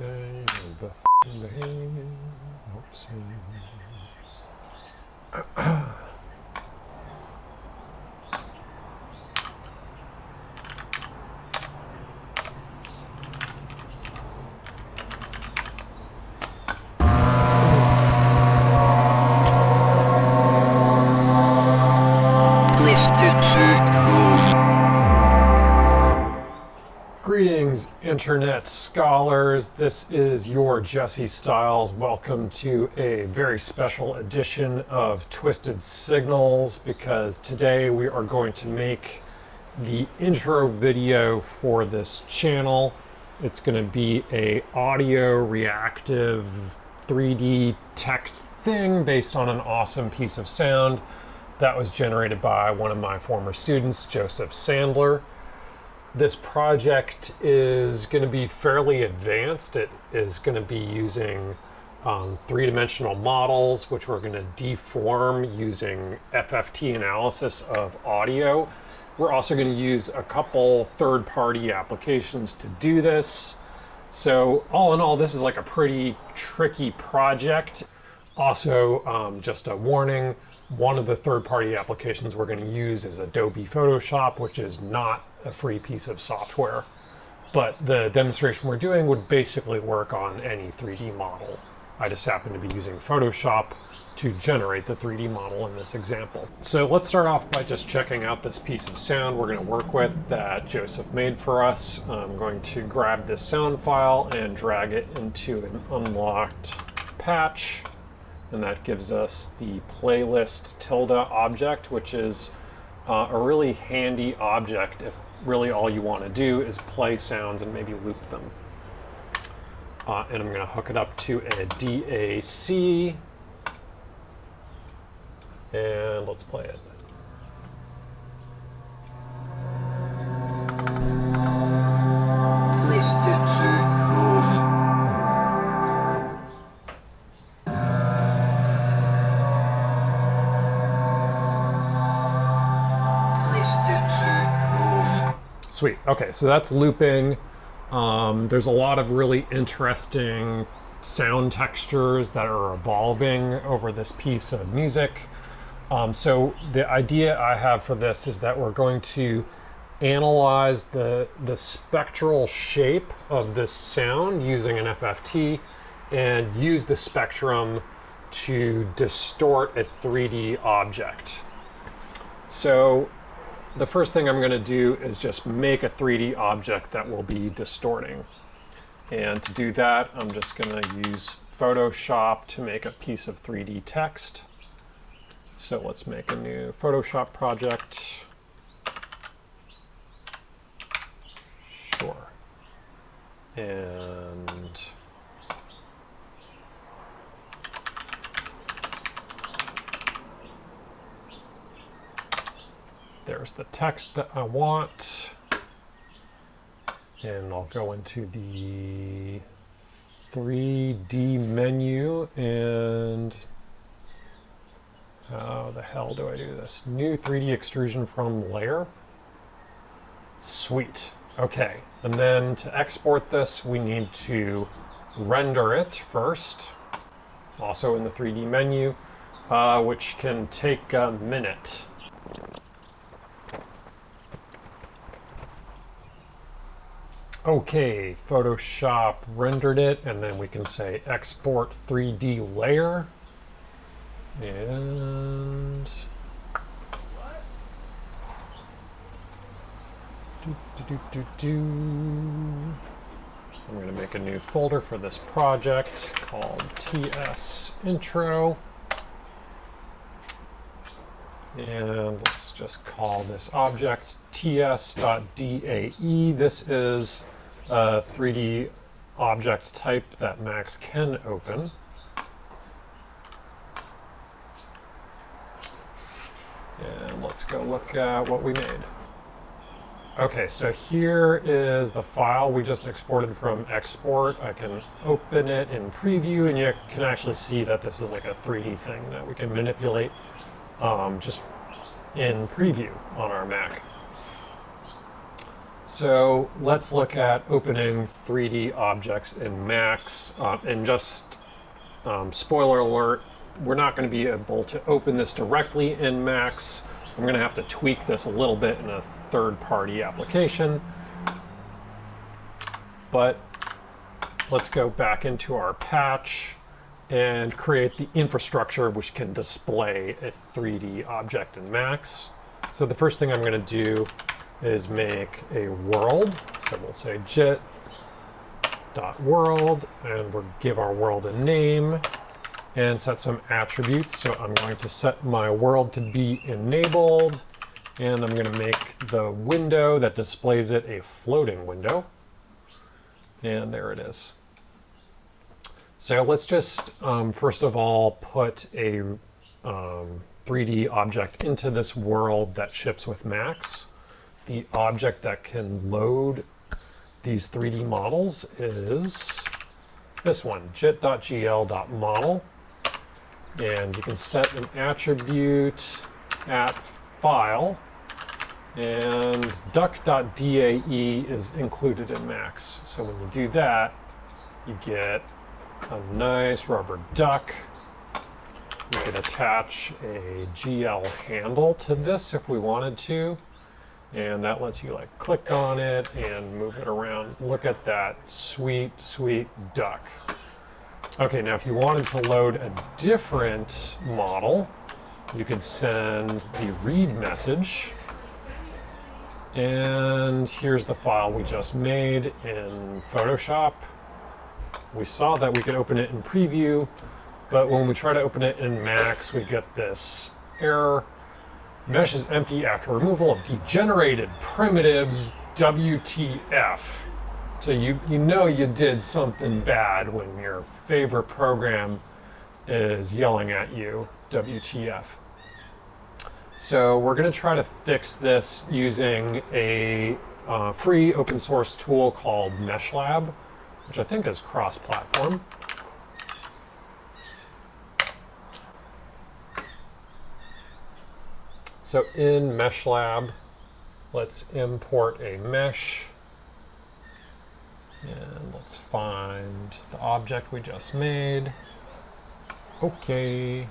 Okay, the Greetings, Internet scholars. This is your Jesse Styles. Welcome to a very special edition of Twisted Signals, because today we are going to make the intro video for this channel. It's going to be a audio-reactive 3D text thing based on an awesome piece of sound that was generated by one of my former students, Joseph Sandler. This project is going to be fairly advanced. It is going to be using three-dimensional models, which we're going to deform using FFT analysis of audio. We're also going to use a couple third-party applications to do this. So all in all, this is like a pretty tricky project. Also, just a warning, one of the third-party applications we're going to use is Adobe Photoshop, which is not a free piece of software. But the demonstration we're doing would basically work on any 3D model. I just happen to be using Photoshop to generate the 3D model in this example. So let's start off by just checking out this piece of sound we're going to work with that Joseph made for us. I'm going to grab this sound file and drag it into an unlocked patch. And that gives us the playlist tilde object, which is a really handy object if really all you want to do is play sounds and maybe loop them. And I'm going to hook it up to a DAC. And let's play it. Sweet. Okay, so that's looping. There's a lot of really interesting sound textures that are evolving over this piece of music. So the idea I have for this is that we're going to analyze the spectral shape of this sound using an FFT and use the spectrum to distort a 3D object. So the first thing I'm going to do is just make a 3D object that will be distorting. And to do that, I'm just going to use Photoshop to make a piece of 3D text. So let's make a new Photoshop project. Sure. And there's the text that I want. And I'll go into the 3D menu and how the hell do I do this? New 3D extrusion from layer. Sweet. Okay. And then to export this, we need to render it first. Also in the 3D menu, which can take a minute. Okay, Photoshop rendered it, and then we can say export 3D layer. And I'm going to make a new folder for this project called TS Intro. And let's just call this object ts.dae. This is a 3D object type that Max can open. And let's go look at what we made. Okay, so here is the file we just exported from export. I can open it in preview, and you can actually see that this is like a 3D thing that we can manipulate just in preview on our Mac. So let's look at opening 3D objects in Max. And just spoiler alert, we're not going to be able to open this directly in Max. I'm going to have to tweak this a little bit in a third-party application. But let's go back into our patch and create the infrastructure which can display a 3D object in Max. So the first thing I'm going to do is make a world. So we'll say jit.world, and we'll give our world a name and set some attributes. So I'm going to set my world to be enabled, and I'm going to make the window that displays it a floating window. And there it is. So let's just first of all put a 3D object into this world that ships with Max. The object that can load these 3D models is this one, jit.gl.model. And you can set an attribute at file, and duck.dae is included in Max. So when you do that, you get a nice rubber duck. We could attach a GL handle to this if we wanted to, and that lets you like click on it and move it around. Look at that sweet, sweet duck. Okay, now if you wanted to load a different model, you could send the read message. And here's the file we just made in Photoshop. We saw that we could open it in preview, but when we try to open it in Max, we get this error. Mesh is empty after removal of degenerated primitives, WTF. So you know you did something bad when your favorite program is yelling at you, WTF. So we're going to try to fix this using a free open source tool called MeshLab, which I think is cross-platform. So in MeshLab, let's import a mesh. And let's find the object we just made. Okay,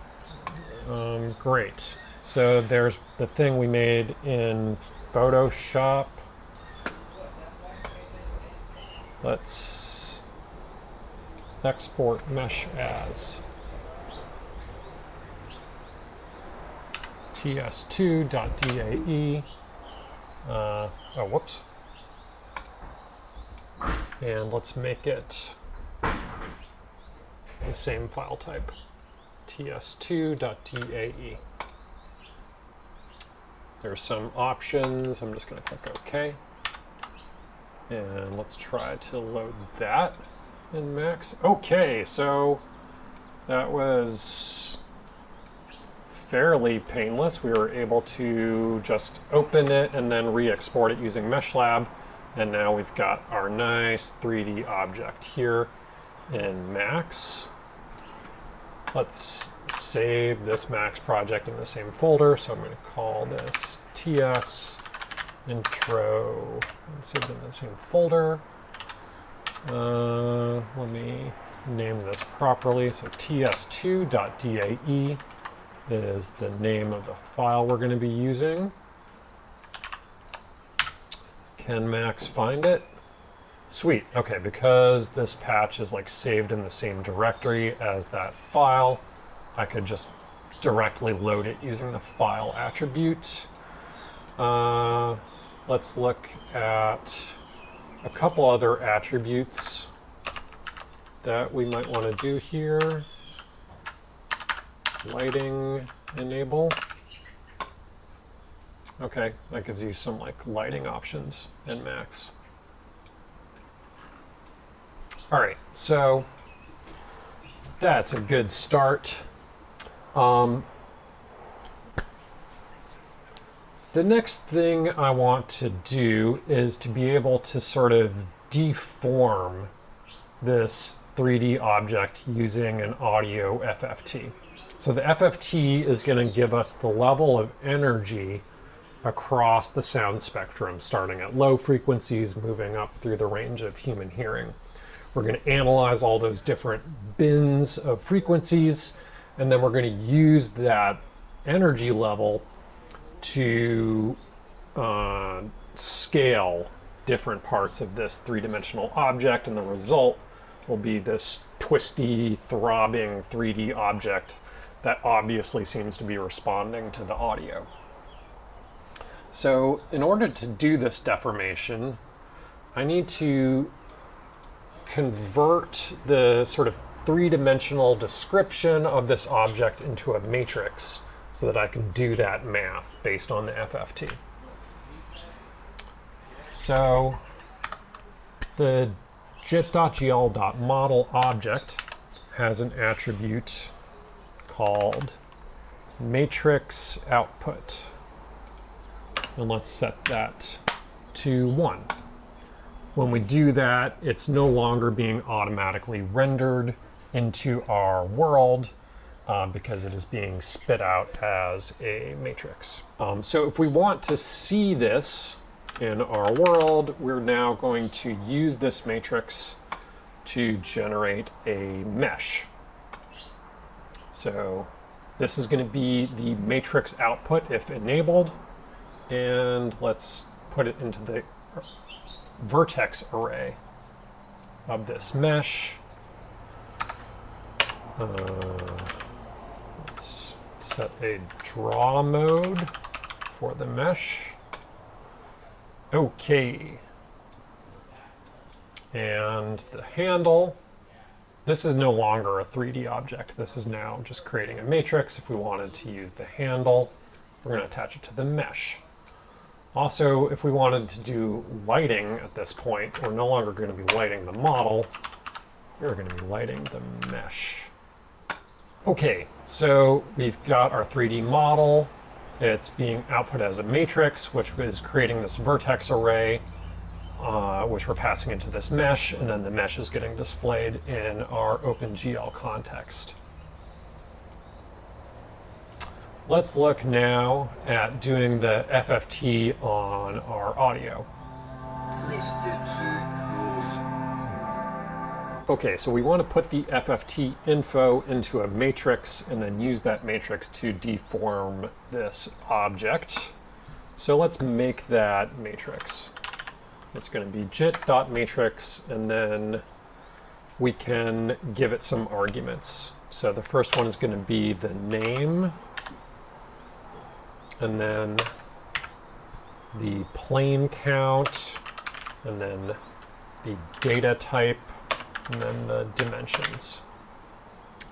great. So there's the thing we made in Photoshop. Let's export mesh as ts2.dae. Whoops. And let's make it the same file type, ts2.dae. There's some options. I'm just going to click OK. And let's try to load that in Max. Okay, so that was fairly painless. We were able to just open it and then re-export it using MeshLab. And now we've got our nice 3D object here in Max. Let's save this Max project in the same folder. So I'm going to call this TS intro and save it in the same folder. Let me name this properly. So ts2.dae is the name of the file we're going to be using. Can Max find it? Sweet. Okay, because this patch is like saved in the same directory as that file, I could just directly load it using the file attribute. Let's look at a couple other attributes that we might want to do here. Lighting enable. Okay, that gives you some like lighting options in Max. All right, so that's a good start. The next thing I want to do is to be able to sort of deform this 3D object using an audio FFT. So the FFT is going to give us the level of energy across the sound spectrum, starting at low frequencies, moving up through the range of human hearing. We're going to analyze all those different bins of frequencies, and then we're going to use that energy level to scale different parts of this three-dimensional object, and the result will be this twisty, throbbing 3D object that obviously seems to be responding to the audio. So in order to do this deformation, I need to convert the sort of three-dimensional description of this object into a matrix so that I can do that math based on the FFT. So the jit.gl.model object has an attribute called matrix output. And let's set that to 1. When we do that, it's no longer being automatically rendered into our world because it is being spit out as a matrix. So if we want to see this in our world, we're now going to use this matrix to generate a mesh. So this is going to be the matrix output if enabled, and let's put it into the vertex array of this mesh. Let's set a draw mode for the mesh. Okay. And the handle, this is no longer a 3D object. This is now just creating a matrix. If we wanted to use the handle, we're going to attach it to the mesh. Also, if we wanted to do lighting at this point, we're no longer going to be lighting the model. We're going to be lighting the mesh. Okay, so we've got our 3D model. It's being output as a matrix, which is creating this vertex array, which we're passing into this mesh, and then the mesh is getting displayed in our OpenGL context. Let's look now at doing the FFT on our audio. Okay, so we want to put the FFT info into a matrix and then use that matrix to deform this object. So let's make that matrix. It's going to be jit.matrix, and then we can give it some arguments. So the first one is going to be the name, and then the plane count, and then the data type, and then the dimensions.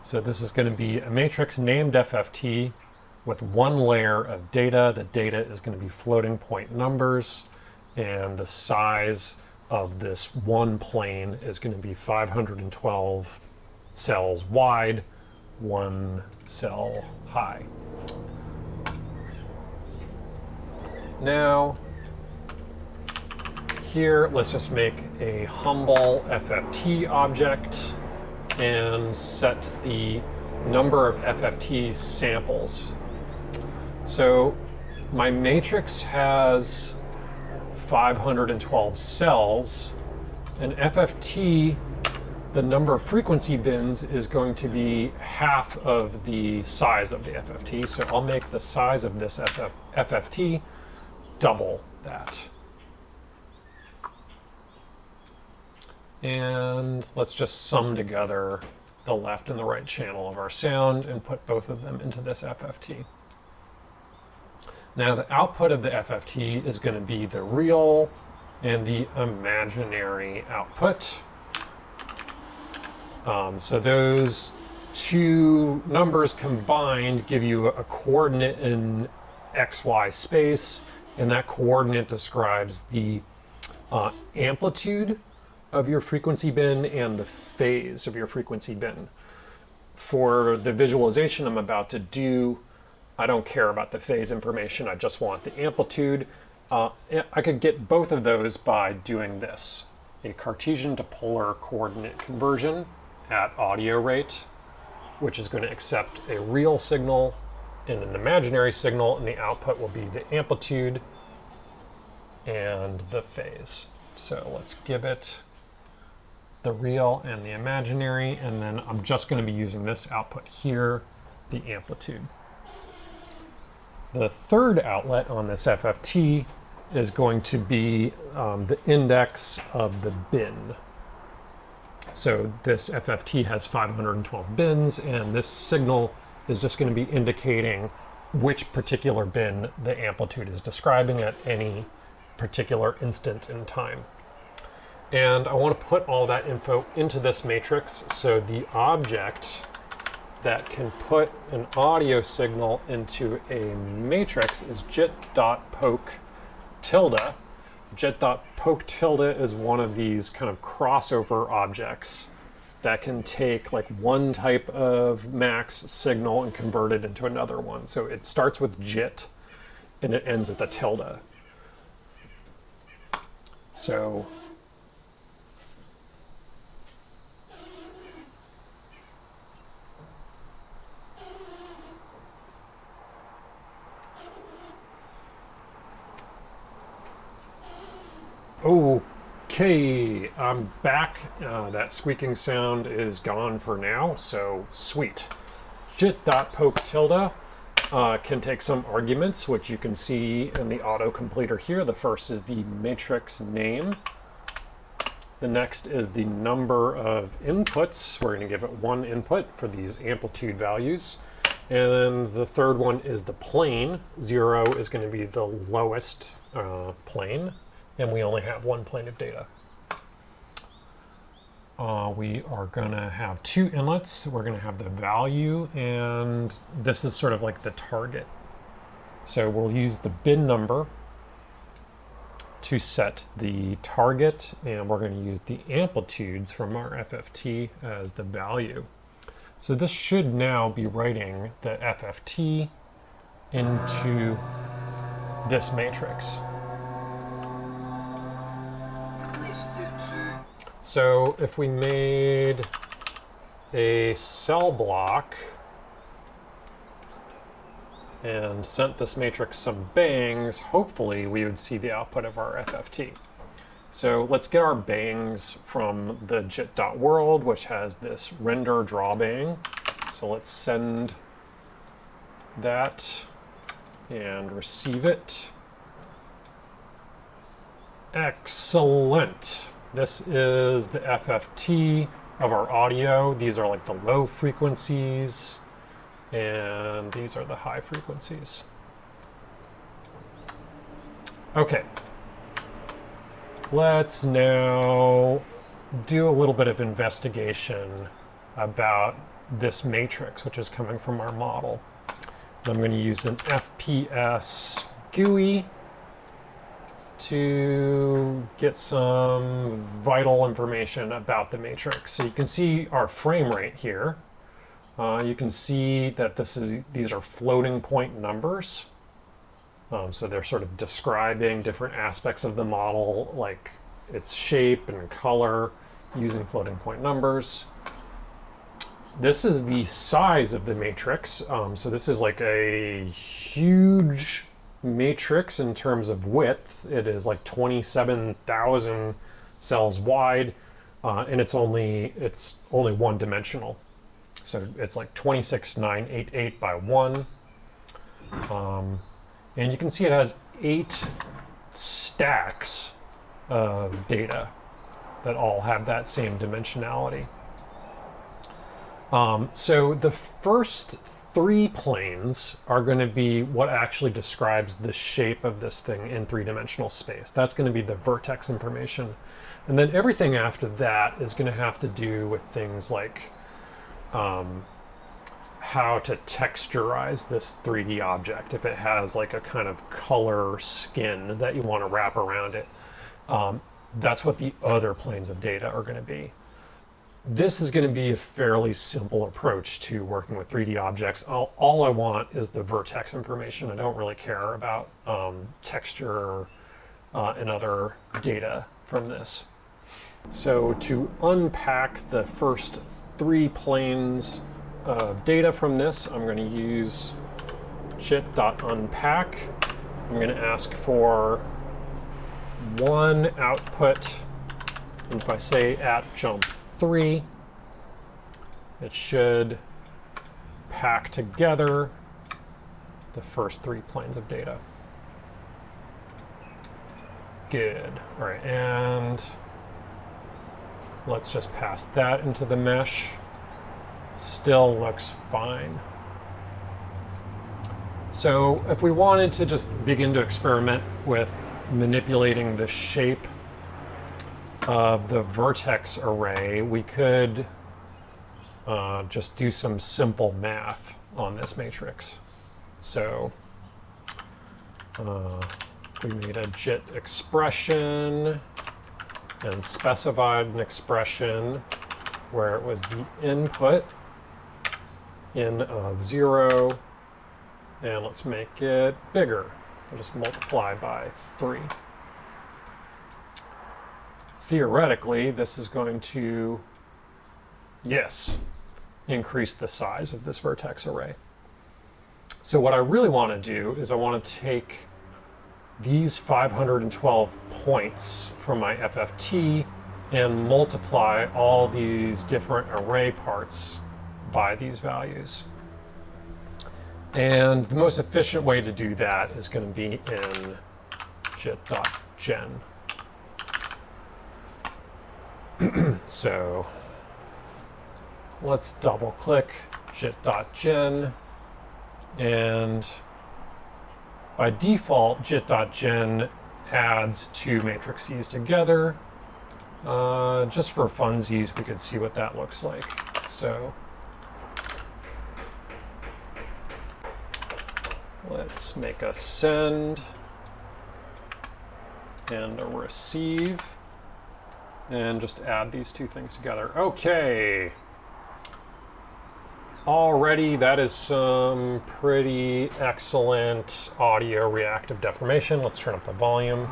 So this is going to be a matrix named FFT with one layer of data. The data is going to be floating point numbers, and the size of this one plane is going to be 512 cells wide, 1 cell high. Now, here, let's just make a humble FFT object and set the number of FFT samples. So my matrix has 512 cells, and FFT, the number of frequency bins, is going to be half of the size of the FFT. So I'll make the size of this FFT double that. And let's just sum together the left and the right channel of our sound and put both of them into this FFT. Now the output of the FFT is going to be the real and the imaginary output. So those two numbers combined give you a coordinate in XY space, and that coordinate describes the amplitude of your frequency bin and the phase of your frequency bin. For the visualization I'm about to do, I don't care about the phase information, I just want the amplitude. I could get both of those by doing this, a Cartesian to polar coordinate conversion at audio rate, which is going to accept a real signal in an imaginary signal, and the output will be the amplitude and the phase. So let's give it the real and the imaginary, and then I'm just going to be using this output here, the amplitude. The third outlet on this FFT is going to be the index of the bin. So this FFT has 512 bins, and this signal is just going to be indicating which particular bin the amplitude is describing at any particular instant in time. And I want to put all that info into this matrix, so the object that can put an audio signal into a matrix is jit.poke tilde. Jit.poke tilde is one of these kind of crossover objects that can take like one type of max signal and convert it into another one. So it starts with jit and it ends with a tilde. So okay, I'm back. That squeaking sound is gone for now, so sweet. Jit.poke tilde can take some arguments, which you can see in the autocompleter here. The first is the matrix name. The next is the number of inputs. We're going to give it one input for these amplitude values. And then the third one is the plane. 0 is going to be the lowest plane, and we only have one plane of data. We are going to have two inlets. We're going to have the value, and this is sort of like the target. So we'll use the bin number to set the target, and we're going to use the amplitudes from our FFT as the value. So this should now be writing the FFT into this matrix. So if we made a cell block and sent this matrix some bangs, hopefully we would see the output of our FFT. So let's get our bangs from the jit.world, which has this render drawbang. So let's send that and receive it. Excellent. This is the FFT of our audio. These are like the low frequencies, and these are the high frequencies. Okay. Let's now do a little bit of investigation about this matrix, which is coming from our model. I'm going to use an FPS GUI to get some vital information about the matrix. So you can see our frame rate here. You can see that these are floating point numbers. So they're sort of describing different aspects of the model, like its shape and color, using floating point numbers. This is the size of the matrix. So this is like a huge matrix in terms of width. It is like 27,000 cells wide, and it's only one dimensional. So it's like 26988 by 1. And you can see it has 8 stacks of data that all have that same dimensionality. So the first 3 planes are going to be what actually describes the shape of this thing in 3-dimensional space. That's going to be the vertex information. And then everything after that is going to have to do with things like how to texturize this 3D object, if it has like a kind of color skin that you want to wrap around it. That's what the other planes of data are going to be. This is going to be a fairly simple approach to working with 3D objects. All I want is the vertex information. I don't really care about texture and other data from this. So to unpack the first 3 planes of data from this, I'm going to use jit.unpack. I'm going to ask for one output, and if I say at jump 3, it should pack together the first 3 planes of data. Good. All right, and let's just pass that into the mesh. Still looks fine. So if we wanted to just begin to experiment with manipulating the shape of the vertex array, we could just do some simple math on this matrix. So we made a JIT expression and specified an expression where it was the input in of 0, and let's make it bigger. We'll just multiply by 3. Theoretically, this is going to, yes, increase the size of this vertex array. So what I really want to do is I want to take these 512 points from my FFT and multiply all these different array parts by these values. And the most efficient way to do that is going to be in jit.gen. So let's double click jit.gen, and by default jit.gen adds 2 matrices together. Just for funsies, we could see what that looks like. So let's make a send and a receive, and just add these 2 things together. Okay. Already, that is some pretty excellent audio reactive deformation. Let's turn up the volume.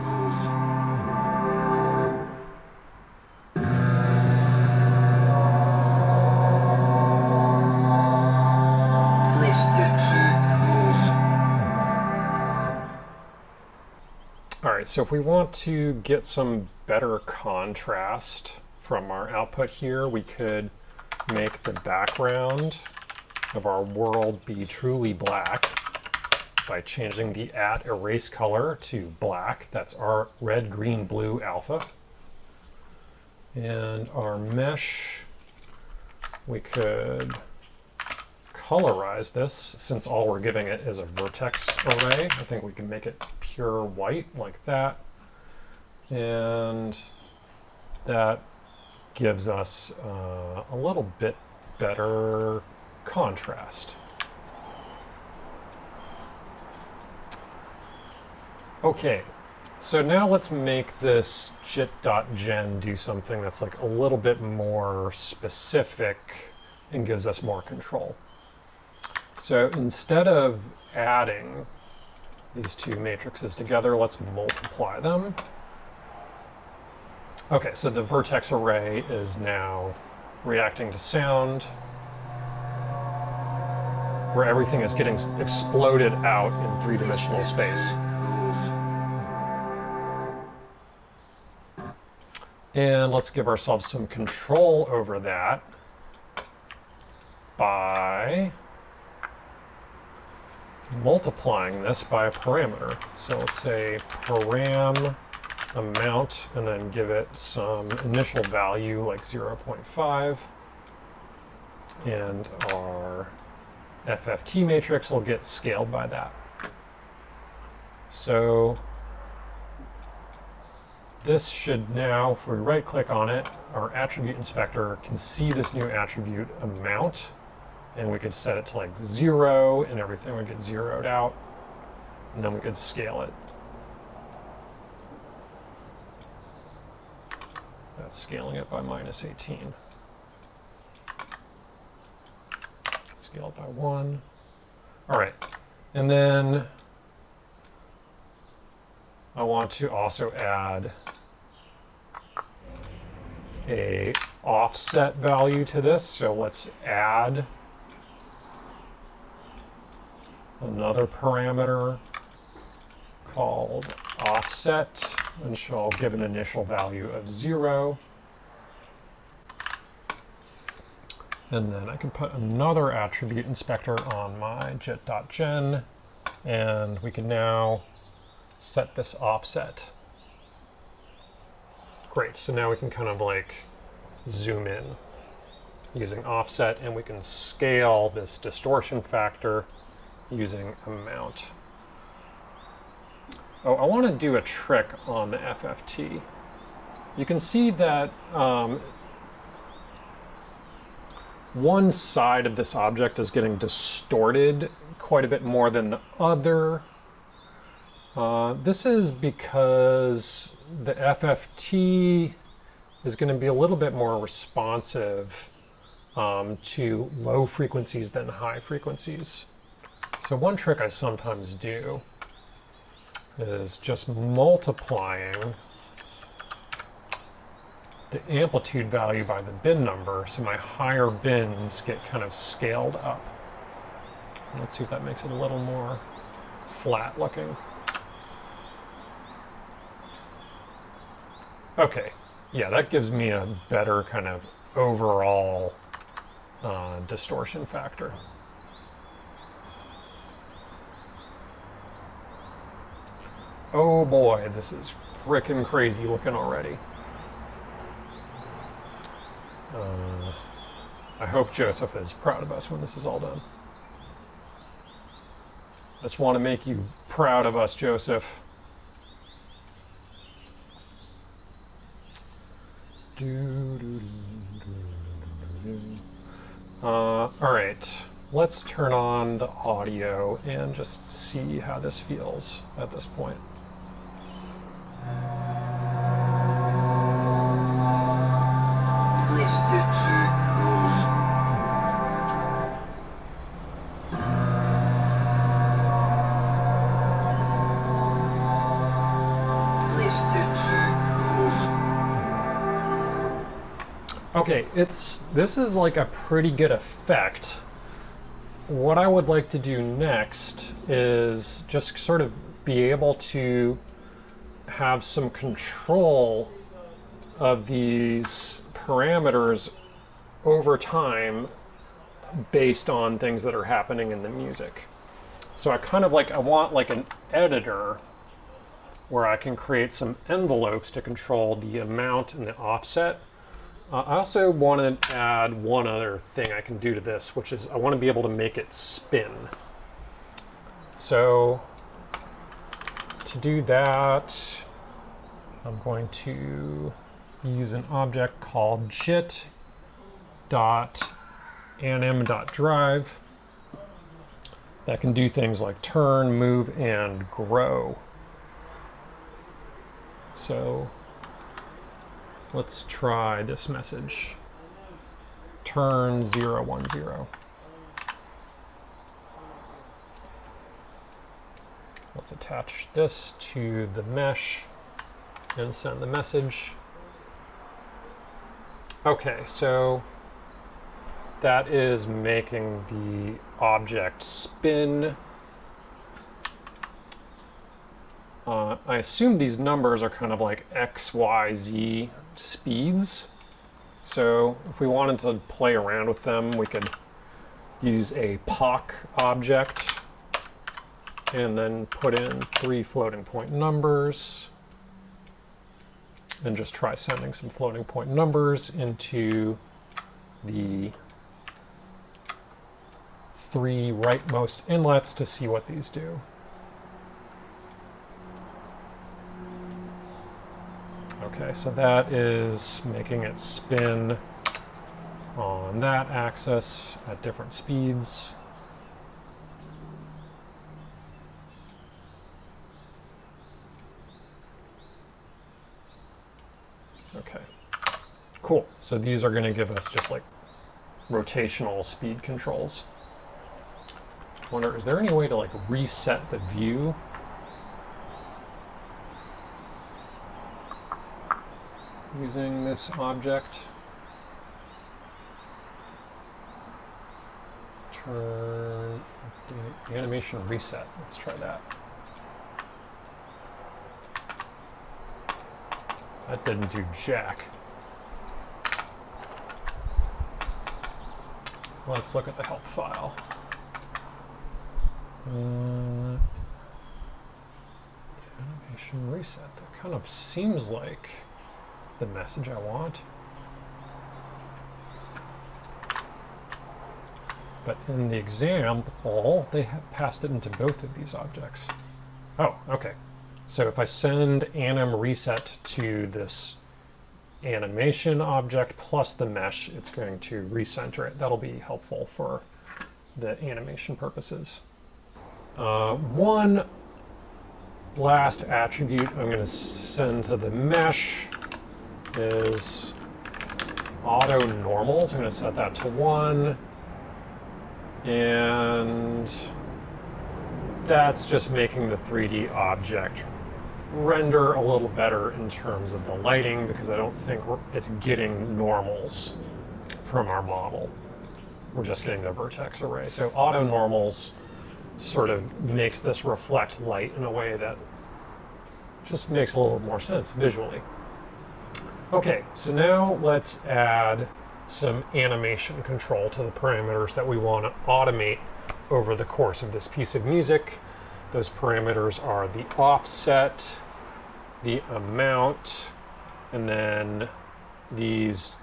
So if we want to get some better contrast from our output here, we could make the background of our world be truly black by changing the at erase color to black. That's our red, green, blue alpha. And our mesh, we could colorize this. Since all we're giving it is a vertex array, I think we can make it pure white like that, and that gives us a little bit better contrast. Okay, so now let's make this jit.gen do something that's like a little bit more specific and gives us more control. So instead of adding these 2 matrices together, let's multiply them. Okay, so the vertex array is now reacting to sound, where everything is getting exploded out in 3-dimensional space. And let's give ourselves some control over that by multiplying this by a parameter. So let's say param amount, and then give it some initial value like 0.5, and our FFT matrix will get scaled by that. So this should now, if we right click on it, our attribute inspector can see this new attribute amount, and we could set it to like 0, and everything would get zeroed out, and then we could scale it. That's scaling it by -18. Scale it by 1. All right, and then I want to also add a offset value to this. So let's add another parameter called offset, and shall give an initial value of 0. And then I can put another attribute inspector on my jit.gen, and we can now set this offset. Great, so now we can kind of like zoom in using offset, and we can scale this distortion factor using amount. Oh, I want to do a trick on the FFT. You can see that one side of this object is getting distorted quite a bit more than the other. This is because the FFT is going to be a little bit more responsive to low frequencies than high frequencies. So one trick I sometimes do is just multiplying the amplitude value by the bin number, so my higher bins get kind of scaled up. Let's see if that makes it a little more flat looking. Okay, yeah, that gives me a better kind of overall distortion factor. Oh boy, this is frickin' crazy looking already. I hope Joseph is proud of us when this is all done. I just want to make you proud of us, Joseph. All right, let's turn on the audio and just see how this feels at this point. Okay, this is like a pretty good effect. What I would like to do next is just sort of be able to have some control of these parameters over time based on things that are happening in the music. So I want like an editor where I can create some envelopes to control the amount and the offset. I also want to add one other thing I can do to this, which is I want to be able to make it spin. So to do that, I'm going to use an object called jit.anim.drive that can do things like turn, move, and grow. So let's try this message. Turn 010. Let's attach this to the mesh and send the message. Okay, so that is making the object spin. I assume these numbers are kind of like X, Y, Z speeds. So if we wanted to play around with them, we could use a POC object and then put in 3 floating point numbers and just try sending some floating point numbers into the 3 rightmost inlets to see what these do. Okay, so that is making it spin on that axis at different speeds. Okay, cool. So these are going to give us just like rotational speed controls. I wonder, is there any way to like reset the view? Using this object. Turn Animation reset. Let's try that. That didn't do jack. Let's look at the help file. Animation reset. That kind of seems like the message I want. But in the example, they have passed it into both of these objects. Oh, okay. So if I send anim reset to this animation object plus the mesh, it's going to recenter it. That'll be helpful for the animation purposes. One last attribute I'm going to send to the mesh is auto normals. I'm going to set that to 1. And that's just making the 3D object render a little better in terms of the lighting, because I don't think it's getting normals from our model. We're just getting the vertex array. So auto normals sort of makes this reflect light in a way that just makes a little more sense visually. Okay, so now let's add some animation control to the parameters that we want to automate over the course of this piece of music. Those parameters are the offset, the amount, and then these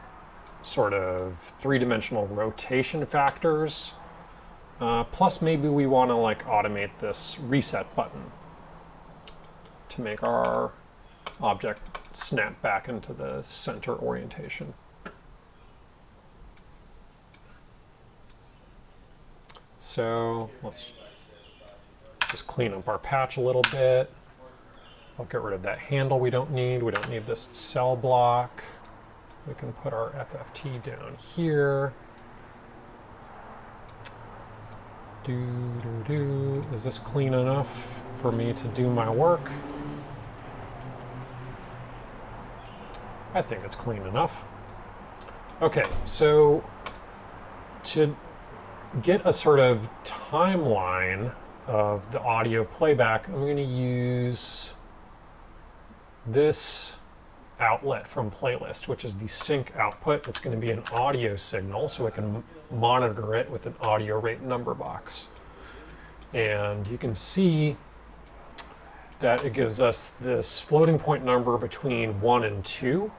sort of three-dimensional rotation factors. Plus maybe we want to like automate this reset button to make our object snap back into the center orientation. So let's just clean up our patch a little bit. I'll get rid of that handle we don't need. We don't need this cell block. We can put our FFT down here. Is this clean enough for me to do my work? I think it's clean enough. Okay, so to get a sort of timeline of the audio playback, I'm going to use this outlet from playlist, which is the sync output. It's going to be an audio signal, so we can monitor it with an audio rate number box. And you can see that it gives us this floating point number between 1 and 2.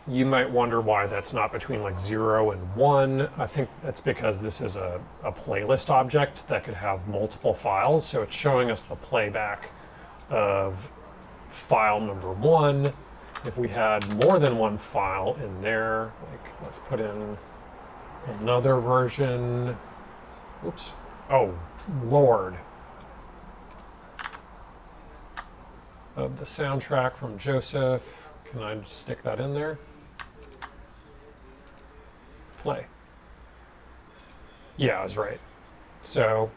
You might wonder why that's not between like 0 and 1. I think that's because this is a playlist object that could have multiple files. So it's showing us the playback of file number 1. If we had more than one file in there, like let's put in another version. Oops. Oh, Lord. Of the soundtrack from Joseph. Can I just stick that in there? Play. Yeah, I was right. So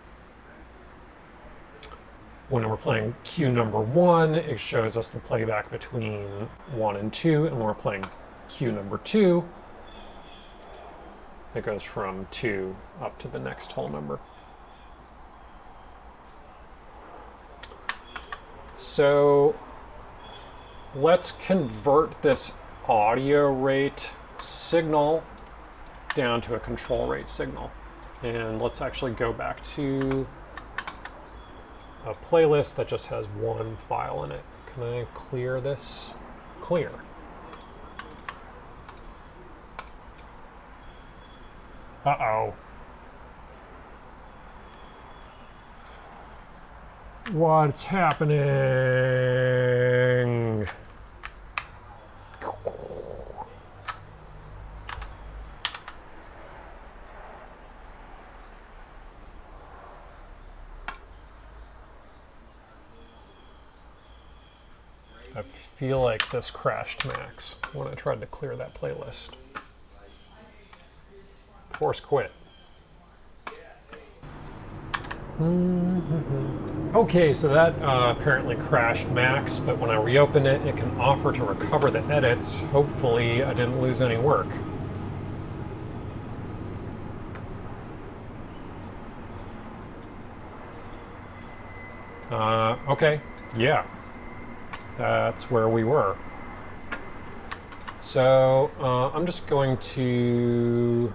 when we're playing cue number 1, it shows us the playback between 1 and 2, and when we're playing cue number 2, it goes from 2 up to the next whole number. So let's convert this audio rate signal down to a control rate signal. And let's actually go back to a playlist that just has one file in it. Can I clear this? Clear. Uh-oh. What's happening? I feel like this crashed Max when I tried to clear that playlist. Force quit. Okay, so that apparently crashed Max, but when I reopen it, it can offer to recover the edits. Hopefully I didn't lose any work. Okay, yeah, that's where we were. So I'm just going to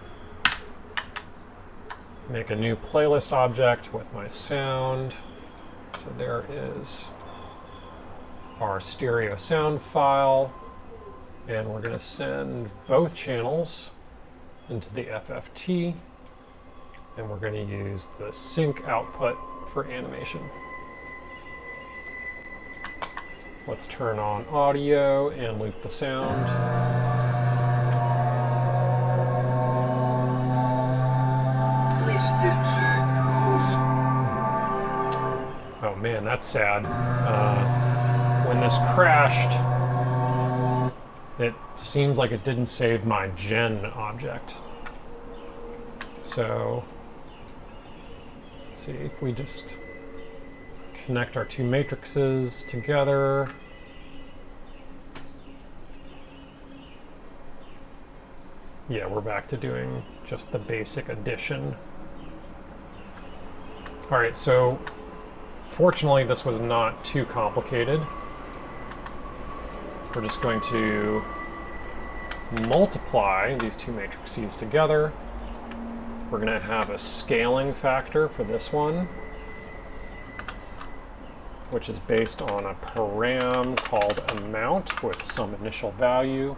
make a new playlist object with my sound. So there is our stereo sound file, and we're going to send both channels into the FFT, and we're going to use the sync output for animation. Let's turn on audio and loop the sound. Oh man, that's sad. When this crashed, it seems like it didn't save my gen object. So let's see if we just connect our two matrices together. Yeah, we're back to doing just the basic addition. All right, so fortunately this was not too complicated. We're just going to multiply these two matrices together. We're going to have a scaling factor for this one, which is based on a param called amount with some initial value.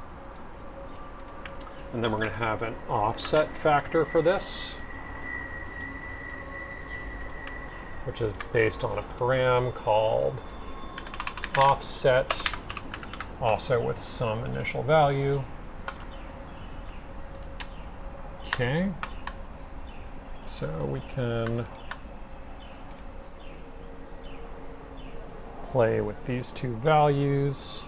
And then we're going to have an offset factor for this, which is based on a param called offset, also with some initial value. Okay, so we can play with these two values.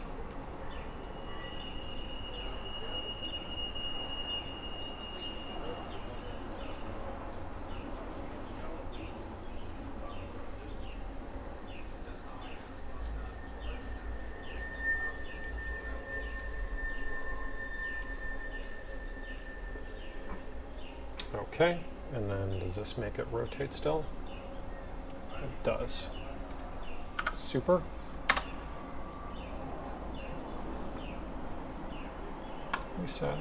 Okay, and then does this make it rotate still? It does. Super. Reset.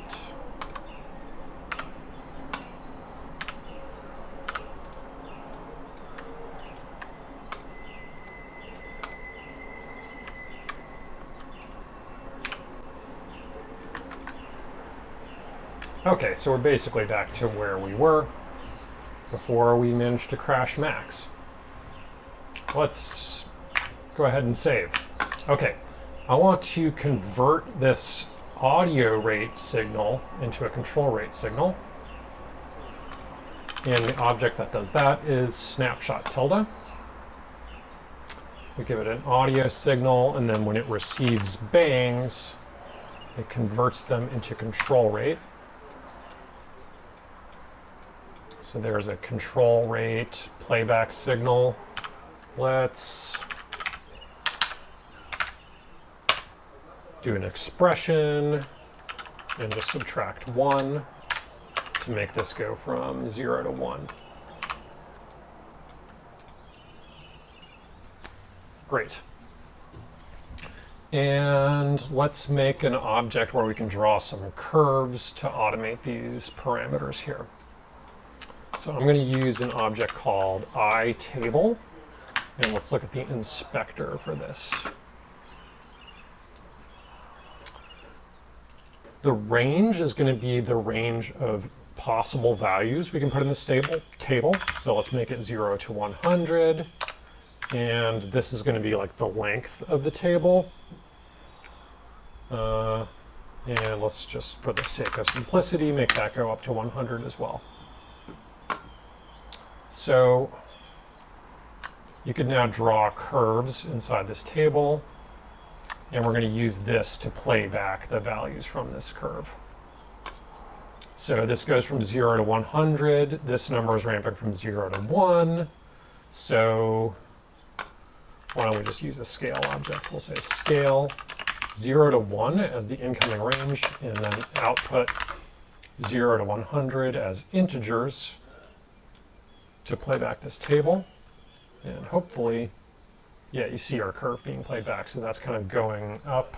Okay, so we're basically back to where we were before we managed to crash Max. Let's go ahead and save. Okay, I want to convert this audio rate signal into a control rate signal. And the object that does that is snapshot tilde. We give it an audio signal, and then when it receives bangs, it converts them into control rate. So there's a control rate playback signal. Let's do an expression and just subtract 1 to make this go from 0 to 1. Great. And let's make an object where we can draw some curves to automate these parameters here. So I'm going to use an object called iTable, and let's look at the inspector for this. The range is going to be the range of possible values we can put in this table. So let's make it 0 to 100, and this is going to be like the length of the table. And let's just, for the sake of simplicity, make that go up to 100 as well. So you can now draw curves inside this table, and we're going to use this to play back the values from this curve. So this goes from 0 to 100. This number is ramping from 0 to 1. So why don't we just use a scale object? We'll say scale 0 to 1 as the incoming range, and then output 0 to 100 as integers to play back this table. And hopefully yeah, you see our curve being played back. So that's kind of going up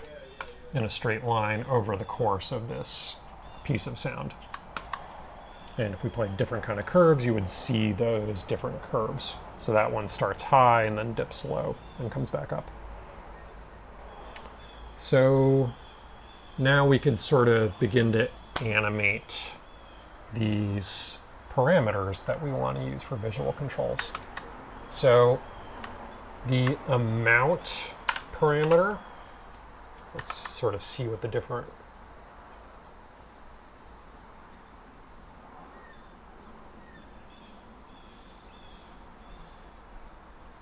in a straight line over the course of this piece of sound. And if we played different kind of curves, you would see those different curves. So that one starts high and then dips low and comes back up. So now we could sort of begin to animate these parameters that we want to use for visual controls. So the amount parameter, let's sort of see what the different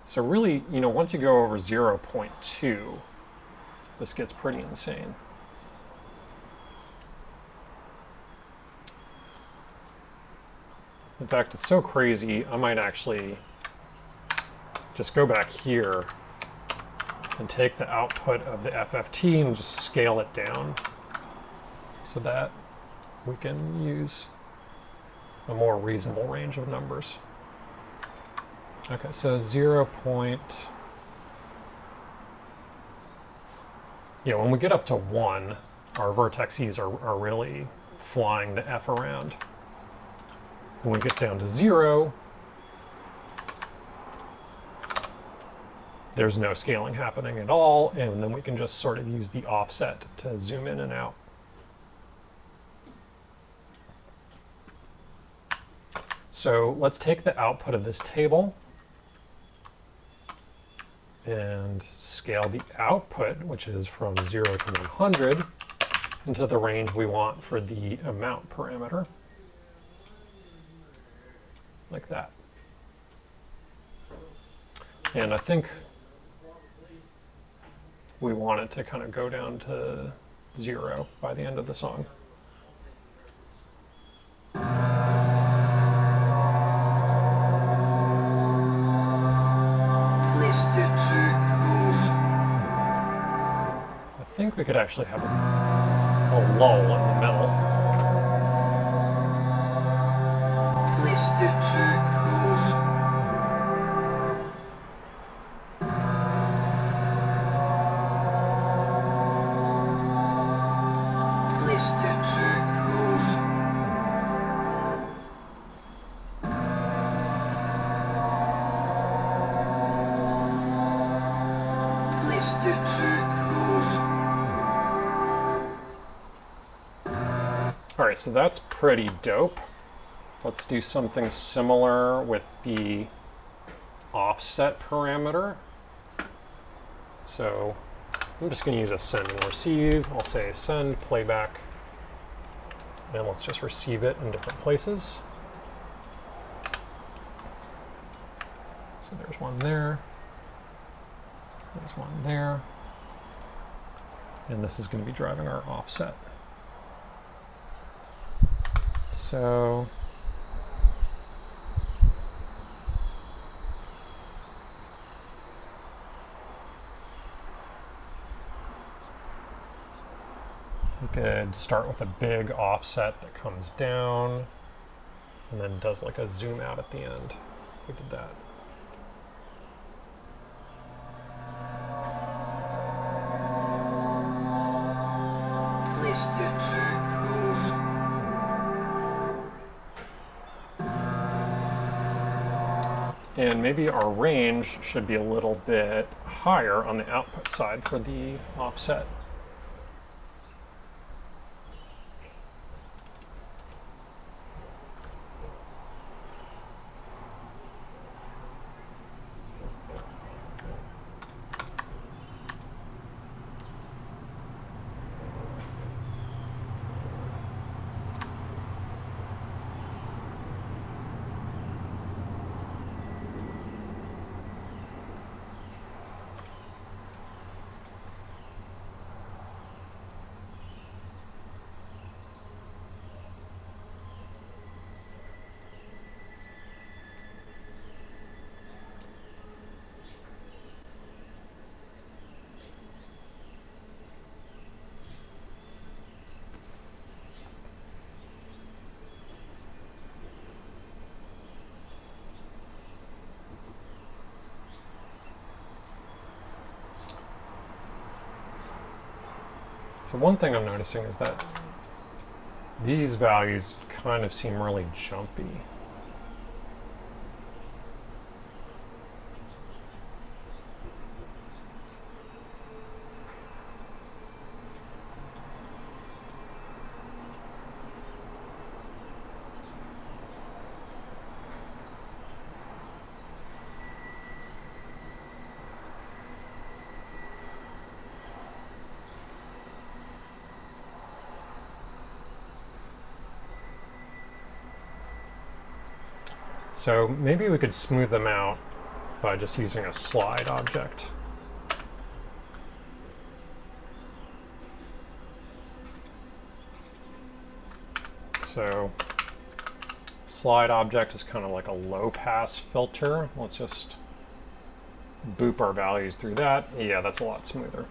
So really, you know, once you go over 0.2, this gets pretty insane. In fact, it's so crazy, I might actually just go back here and take the output of the FFT and just scale it down so that we can use a more reasonable range of numbers. Okay, so 0. Yeah, when we get up to 1, our vertexes are really flying the F around. When we get down to 0, there's no scaling happening at all, and then we can just sort of use the offset to zoom in and out. So let's take the output of this table and scale the output, which is from 0 to 100, into the range we want for the amount parameter, like that. And I think we want it to kind of go down to 0 by the end of the song. I think we could actually have a lull in the middle. All right, so that's pretty dope. Let's do something similar with the offset parameter. So I'm just going to use a send and receive. I'll say send playback, and let's just receive it in different places. So there's one there, there's one there, and this is going to be driving our offset. So we could start with a big offset that comes down and then does like a zoom out at the end. We did that. And maybe our range should be a little bit higher on the output side for the offset. So one thing I'm noticing is that these values kind of seem really jumpy. So maybe we could smooth them out by just using a slide object. So slide object is kind of like a low pass filter. Let's just boop our values through that. Yeah, that's a lot smoother.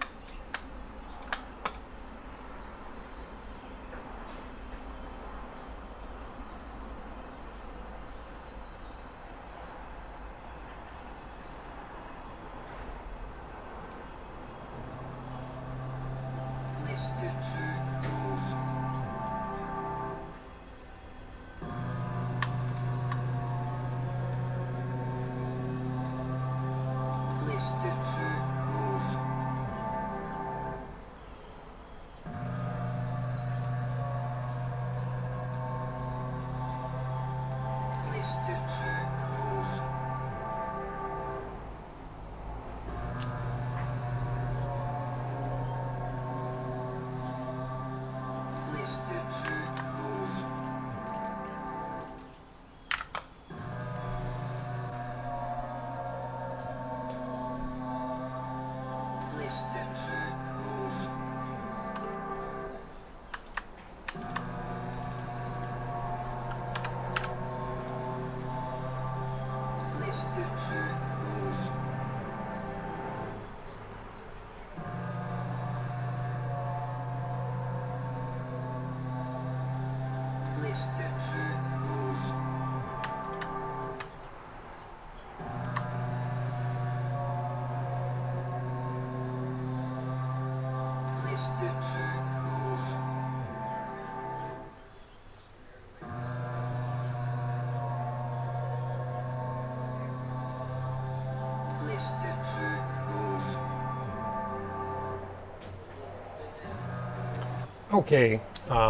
Okay,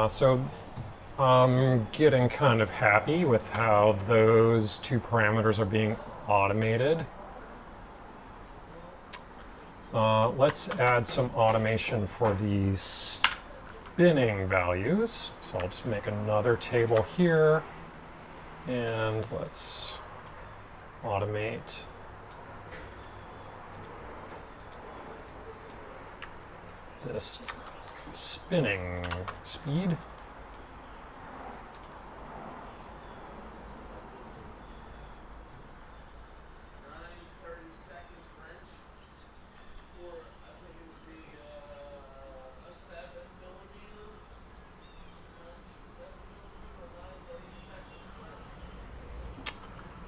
so I'm getting kind of happy with how those two parameters are being automated. Let's add some automation for the spinning values. So I'll just make another table here, and let's automate this spinning speed.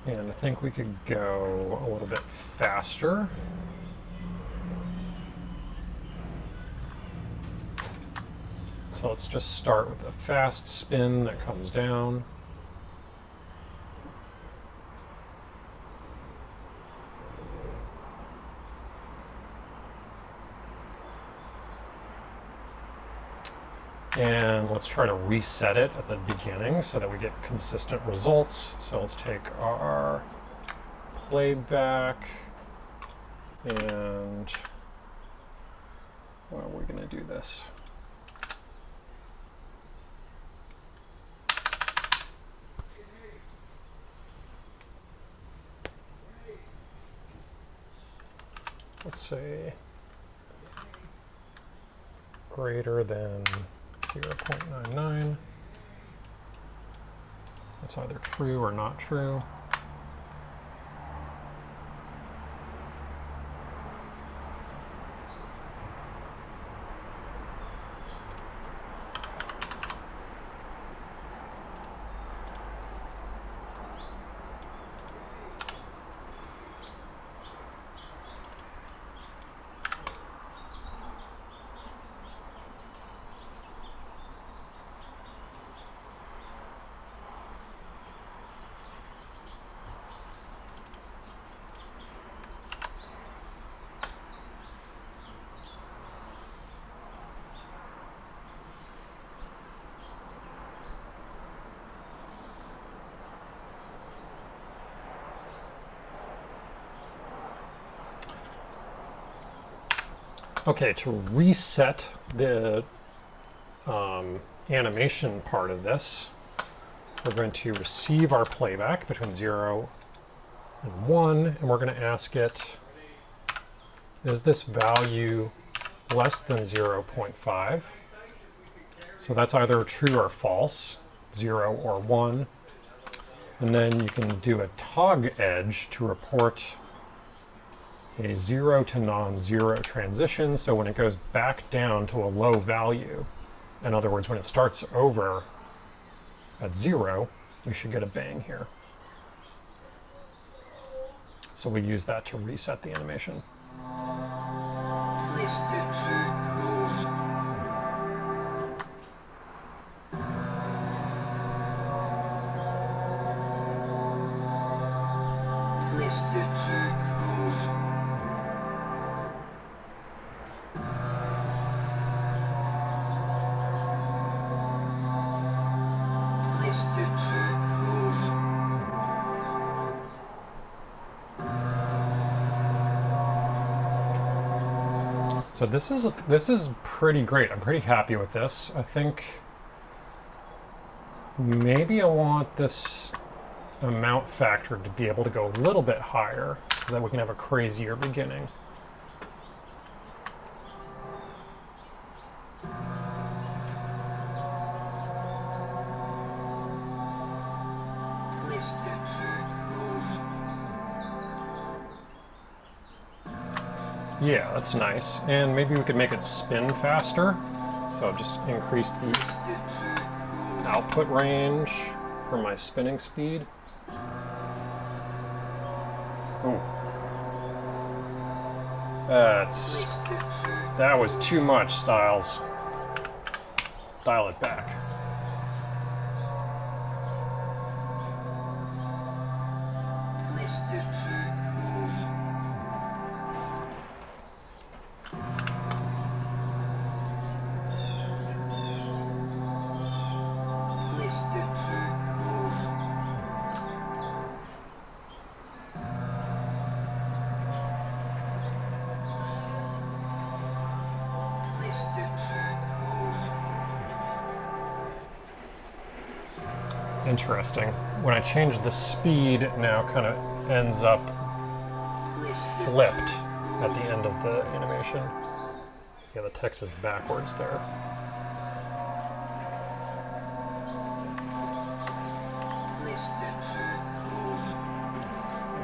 And I think we could go a little bit faster. So let's just start with a fast spin that comes down. And let's try to reset it at the beginning so that we get consistent results. So let's take our playback and how are we going to do this? Let's say greater than 0.99. It's either true or not true. Okay, to reset the animation part of this, we're going to receive our playback between 0 and 1, and we're going to ask it, is this value less than 0.5? So that's either true or false, 0 or 1. And then you can do a tog edge to report a 0 to non-zero transition. So when it goes back down to a low value, in other words, when it starts over at 0, we should get a bang here. So we use that to reset the animation. So this is pretty great. I'm pretty happy with this. I think maybe I want this amount factor to be able to go a little bit higher so that we can have a crazier beginning. Yeah, that's nice. And maybe we could make it spin faster. So just increase the output range for my spinning speed. Ooh. That was too much, Styles. Dial it back. Interesting. When I change the speed, it now kind of ends up flipped at the end of the animation. Yeah, the text is backwards there.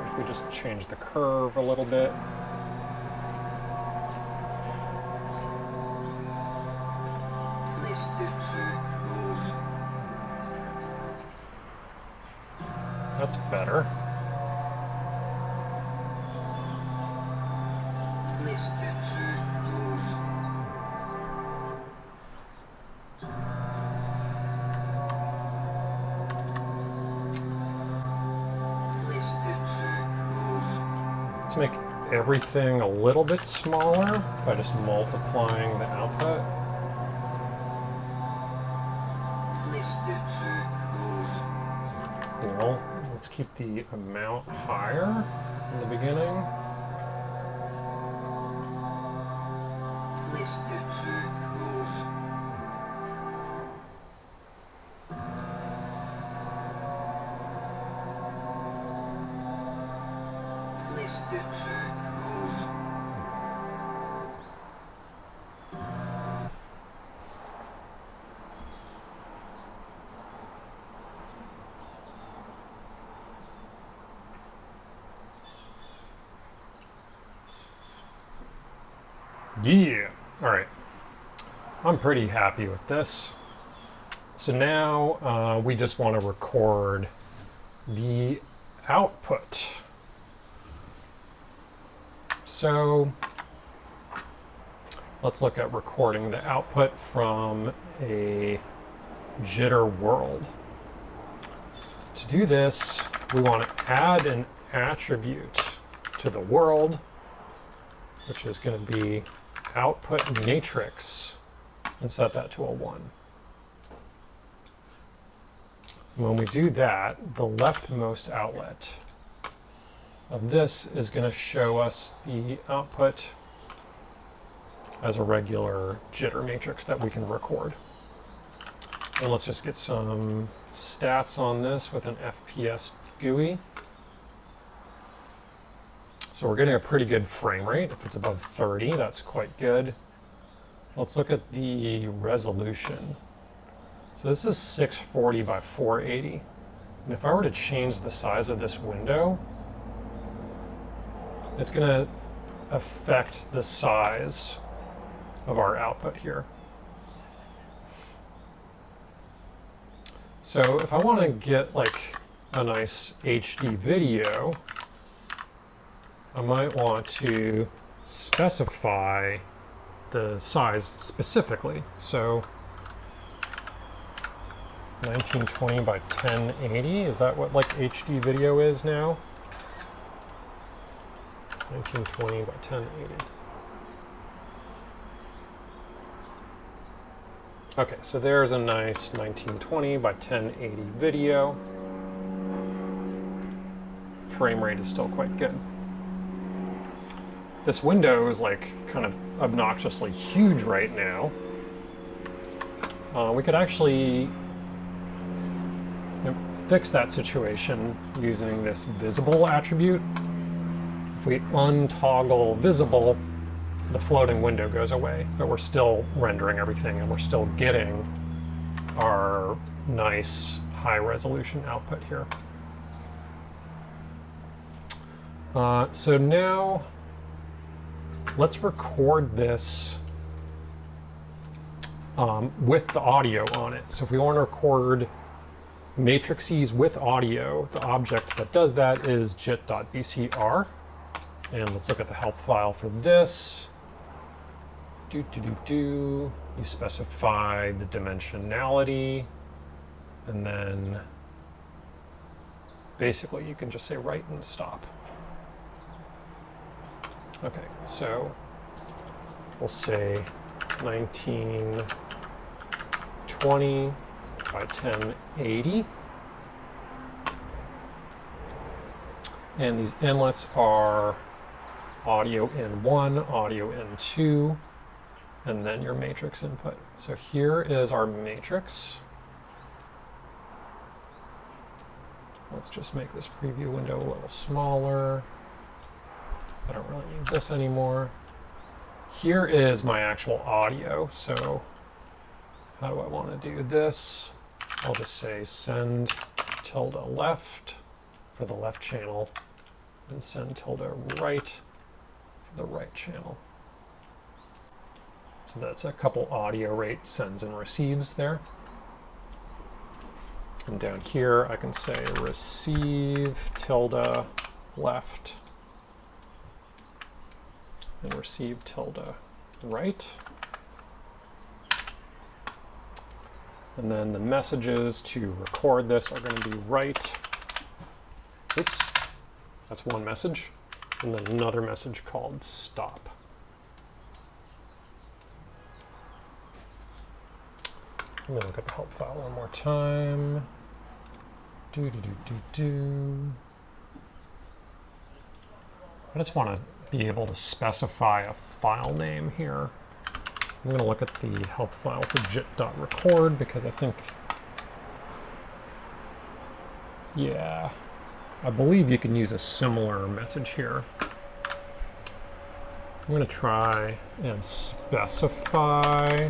If we just change the curve a little bit. That's better. Let's make everything a little bit smaller by just multiplying the output. Cool. Let's keep the amount higher in the beginning. Yeah, all right. I'm pretty happy with this. So now we just want to record the output. So let's look at recording the output from a Jitter world. To do this, we want to add an attribute to the world, which is going to be output matrix, and set that to a 1. When we do that, the leftmost outlet of this is going to show us the output as a regular jitter matrix that we can record. And let's just get some stats on this with an FPS GUI. So we're getting a pretty good frame rate. If it's above 30, that's quite good. Let's look at the resolution. So this is 640 by 480. And if I were to change the size of this window, it's going to affect the size of our output here. So if I want to get like a nice HD video, I might want to specify the size specifically. So 1920 by 1080, is that what like HD video is now? 1920 by 1080. Okay, so there's a nice 1920 by 1080 video. Frame rate is still quite good. This window is like kind of obnoxiously huge right now. We could actually fix that situation using this visible attribute. If we untoggle visible, the floating window goes away, but we're still rendering everything and we're still getting our nice high resolution output here. So now let's record this with the audio on it. So if we want to record matrices with audio, the object that does that is jit.bcr. And let's look at the help file for this. You specify the dimensionality, and then basically you can just say write and stop. Okay, so we'll say 1920 by 1080. And these inlets are audio in 1, audio in 2, and then your matrix input. So here is our matrix. Let's just make this preview window a little smaller. I don't really need this anymore. Here is my actual audio. So how do I want to do this? I'll just say send tilde left for the left channel and send tilde right for the right channel. So that's a couple audio rate sends and receives there. And down here I can say receive tilde left and receive tilde right. And then the messages to record this are going to be write. Oops, that's one message. And then another message called stop. I'm going to look at the help file one more time. I just want to be able to specify a file name here. I'm going to look at the help file for jit.record because I think, yeah, I believe you can use a similar message here. I'm going to try and specify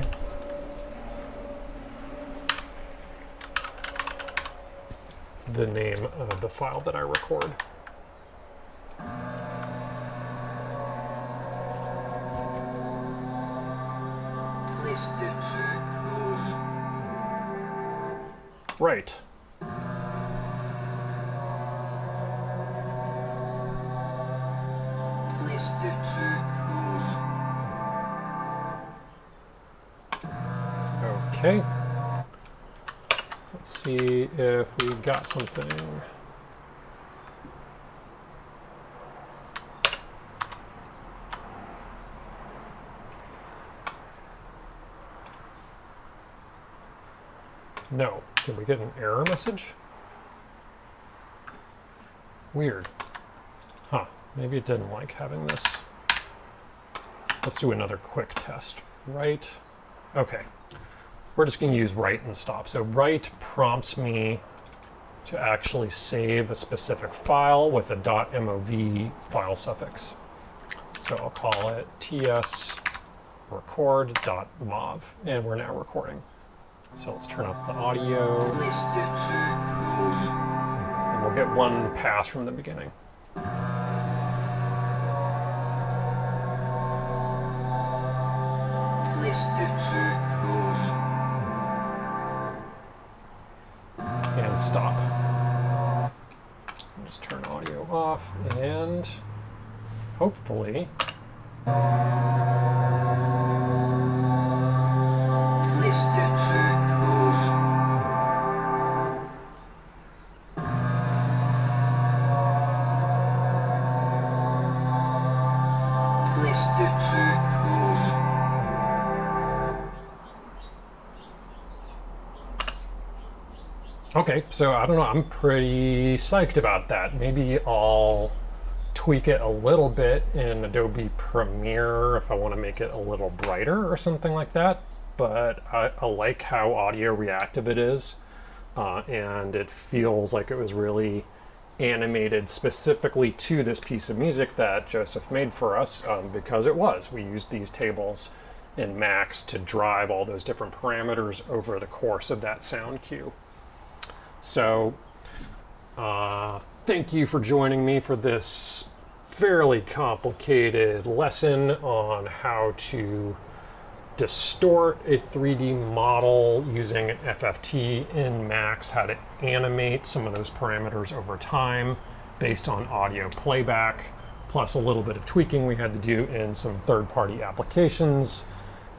the name of the file that I record. Right. Okay. Let's see if we got something. No. Did we get an error message? Weird. Huh. Maybe it didn't like having this. let's do another quick test. Write, okay. We're just going to use write and stop. So write prompts me to actually save a specific file with a .mov file suffix. So I'll call it tsrecord.mov, and we're now recording. So let's turn up the audio, and we'll get one pass from the beginning. And stop. I'll just turn audio off, and hopefully okay, so I don't know, I'm pretty psyched about that. Maybe I'll tweak it a little bit in Adobe Premiere if I want to make it a little brighter or something like that. But I like how audio-reactive it is, and it feels like it was really animated specifically to this piece of music that Joseph made for us, because it was. We used these tables in Max to drive all those different parameters over the course of that sound cue. So thank you for joining me for this fairly complicated lesson on how to distort a 3D model using an FFT in Max, how to animate some of those parameters over time based on audio playback, plus a little bit of tweaking we had to do in some third-party applications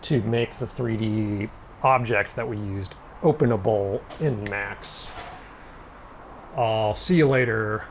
to make the 3D object that we used openable in Max. I'll see you later.